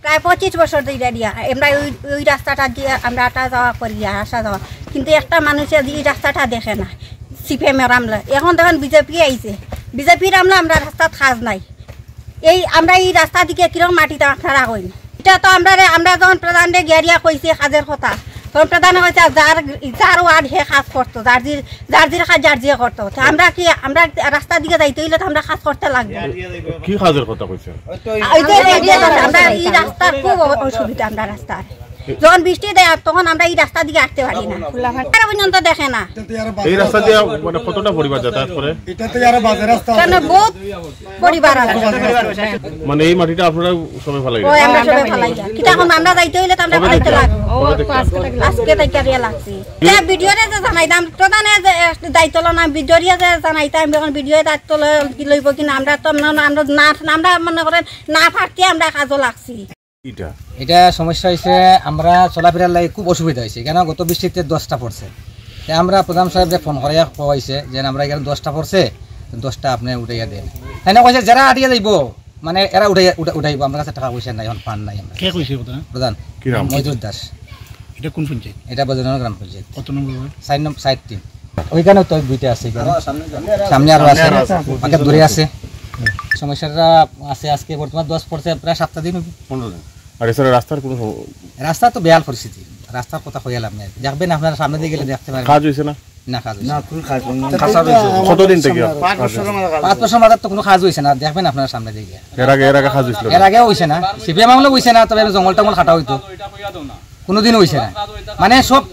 প্রায় 25 বছর ধরে দিয়া আমরা ওই রাস্তাটা দিয়ে আমরা আসা যাওয়া করি আসা যাওয়া, কিন্তু একটা মানুষের এই রাস্তাটা দেখে না। সিপিএমের আমলা এখন দেখেন বিজেপি আইছে, বিজেপির আমলা আমরা রাস্তাত খাজ নাই। আমরা এই রাস্তা দিকে কিরকম মাটিতে আপনারা কইন, এটা তো আমরা যখন প্রধানরে গিয়ারিয়া কইছে কাজের কথা, তখন প্রধানে কইছে যার ওয়ার্ড হে কাজ করতো, যার কাজ যার জিয়ে করতো। আমরা রাস্তার দিকে যাইতে হইলে আমরা কাজ করতে লাগবে। কি কাজের কথা কইছে? আমরা এই রাস্তার খুব অসুবিধা, আমরা রাস্তার যখন বৃষ্টি দেয় তখন আমরা এই রাস্তা দিকে আসতে পারি না, পর্যন্ত দেখে না। এই রাস্তা দিয়ে মানে কতটা পরিবার যাতায়াত করে? কেন বহুত পরিবার আছে, মানে এই মাটিটা আপনারা সবাই ফেলাই ওই আমরা সবাই ফেলাই যায়। কিন্তু এখন আমরা যাইতে হইলে তো আমরা ফেলাইতে লাগবে। আজকে তাইকারিয়া লাগছে ভিডিওরে যে জানাইতাম, প্রধানে যে দায়িত্ব না ভিডিওরিয়া যে জানাইতাম, এখন ভিডিও দায়িত্ব লইব কিনা আমরা তো আমরা মনে করেন না ফাটতে আমরা কাজও লাগছি। এটা সমস্যা হয়েছে, আমরা চলাফেরার লাগে খুব অসুবিধা হয়েছে। কেন গত বৃষ্টিতে 10টা পড়ছে, আমরা প্রধান সাহেবকে ফোন করাইয়া হয়েছে যে আমরা এখানে 10টা পড়ছে, 10টা আপনি উঠাইয়া দেন। তাই না কইছে যারা আটিয়া যাইব মানে এরা উঠাইব, আমার কাছে টাকা পয়সা নাই, এখন ফান্ড নাই। আমরা কে কইছে প্রধান মজুর দাস। এটা কোন পঞ্চায়েত? এটা বজনগর গ্রাম পঞ্চায়েত। কত নম্বর? 4 নম্বর 3। ওইখানেও তো 2টা আছে, সামনে আরো আছে, অনেক দূরে আছে। সমস্যাটা আছে আজকে বর্তমান 10 পড়ছে, প্রায় 7 দিন 15 দিন। আর এছাড়া রাস্তার কোনো রাস্তা তো বেহাল পরিস্থিতি, রাস্তার কথা কইয়া লাভ নাই। দেখবেন আপনারা সামনে দিয়ে গেলে দেখতে পারেন কাজ হইছে না? না কাজ হইছে না। কতদিন থেকে? 5 বছর মাথার তো কোনো কাজ হইছে না, দেখবেন আপনারা সামনে দিয়ে গিয়ে। এর আগে কাজ হইছিল? এর আগে হইছে না, সিপিএম আমলে হইছে না, তবে জঙ্গল টঙ্গল কাটা হইতো, কোনোদিন হইছে না। মানে সব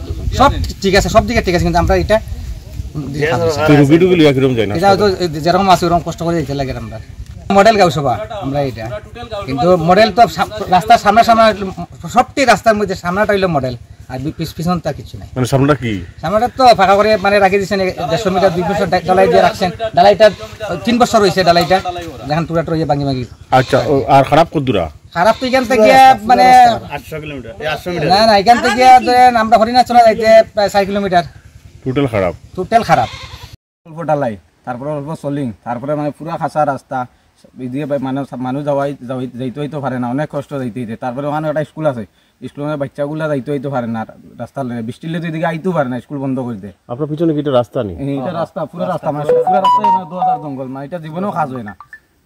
ঠিক আছে, সব দিকে ঠিক আছে, কিন্তু আমরা এটা যেরকম আছে ওরকম কষ্ট করে দিতে লাগে। আমরা মডেল গাঁওসভা আমরা এটা, কিন্তু মডেল তো রাস্তার সামনে সবটি রাস্তার মধ্যে সামনাটা হইলো মডেল, আর পিছন তা কিছু নাই। মানে সামনেটা কি? সামনেটা তো ফাঁকা করে মানে রাখি দিচ্ছেন, 150 মিটার 2 বছর ডালাই দিয়ে রাখছেন। ডালাইটা 3 বছর হয়েছে, ডালাইটা যখন টুরা টুরা ভাঙি ভাঙি। আচ্ছা, আর খারাপ কদ্দুরা? খারাপ তো এখান থেকে মানে 800 কিলোমিটার। না এখান থেকে আমরা হরিণা চলা যাইতে প্রায় 4 কিলোমিটার। টোটাল খারাপ। অল্প ডালাই, তারপরে অল্প সলিং, তারপরে মানে পুরা খাঁচা রাস্তা দিয়ে মানুষ যাইতে হইতে পারে না, অনেক কষ্ট যাইতে হইতে। তারপরে ওখানে একটা স্কুল আছে, স্কুলের বাচ্চাগুলা যাইতে হইতে পারে না, রাস্তা বৃষ্টির লেগে দিকে আইতেও পারে না, স্কুল বন্ধ করে দেয়। আপনার পিছনে কি রাস্তা নেই? এটা রাস্তা পুরো রাস্তা মানে পুরো রাস্তায় 2000 জঙ্গল, মানে এটা জীবনেও কাজ হয় না।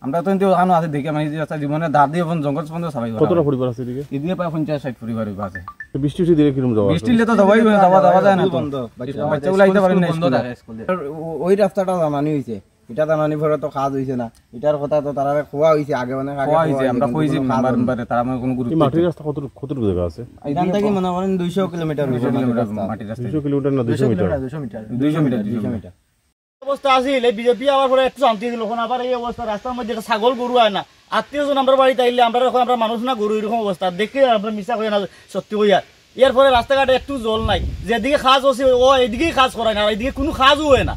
আমরা তো ওখানে আছে দেখে মানে রাস্তা জীবনে দাঁড় দিয়ে জঙ্গল বন্ধ সবাই। কতটা পরিবার আছে এদিকে? এদিকে প্রায় 50-60 পরিবার আছে। বৃষ্টি দিলে কিরকম যাওয়া? বৃষ্টি তো যাওয়া যায় না, বাচ্চাগুলো আইতে পারে না স্কুলে। ওই রাস্তাটা জানানি হয়েছে, এটা জানানি পরে তো কাজ হয়েছে না। এটার কথা তো তারা খোয়া হয়েছে আগে, মানে খোয়া হয়েছে, আমরা কইছি বারবার, তারা মানে কোনো গুরুত্ব। মাটির রাস্তা কতটুকু জায়গা আছে? এখান থেকে মনে করেন 200 কিলোমিটার মাটির রাস্তা। 200 কিলোমিটার না 200 মিটার অবস্থা আছিল। এই বিজেপি আবার পরে একটু শান্তি দিল, এখন আবার এই অবস্থা রাস্তার মধ্যে ছাগল গরু হয় না। আত্মীয়জন আমরা বাড়িতে আইলে আমরা মানুষ না গরু, এরকম অবস্থা দেখে আমরা মিশা করি না সত্যি কইয়া। এর পরে রাস্তাঘাটে একটু জল নাই, যেদিকে কাজ হচ্ছে ও এইদিকেই কাজ করায় না, এইদিকে কোনো কাজও হয় না।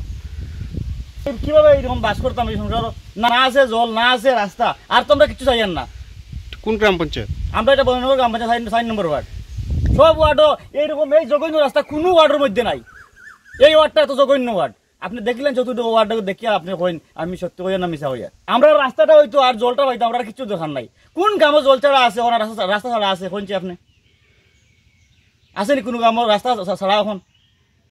কিভাবে এরকম বাস করতাম এই সংসার? না আছে জল, না আছে রাস্তা, আর তো আমরা কিছু চাইয়েন না। কোন গ্রাম পঞ্চায়েত? আমরা এটা বননগর গ্রাম পঞ্চায়েত 4 নম্বর ওয়ার্ড। সব ওয়ার্ডও এইরকম এই জঘন্য রাস্তা কোনো ওয়ার্ডের মধ্যে নাই। এই ওয়ার্ডটা এত জঘন্য ওয়ার্ড। আপনি দেখলেন চতুর্থ ওয়ার্ডটাকে দেখিয়া আপনি কইন আমি সত্যি কইয়া না মিশা হইয়া। আমরা রাস্তাটা হইতো আর জলটা হইতো, আমরা কিছু দেখার নাই। কোন গ্রামে জল ছাড়া আছে, রাস্তা ছাড়া আছে কোনছি আপনি? আসেনি কোনো গ্রামের রাস্তা ছাড়া এখন?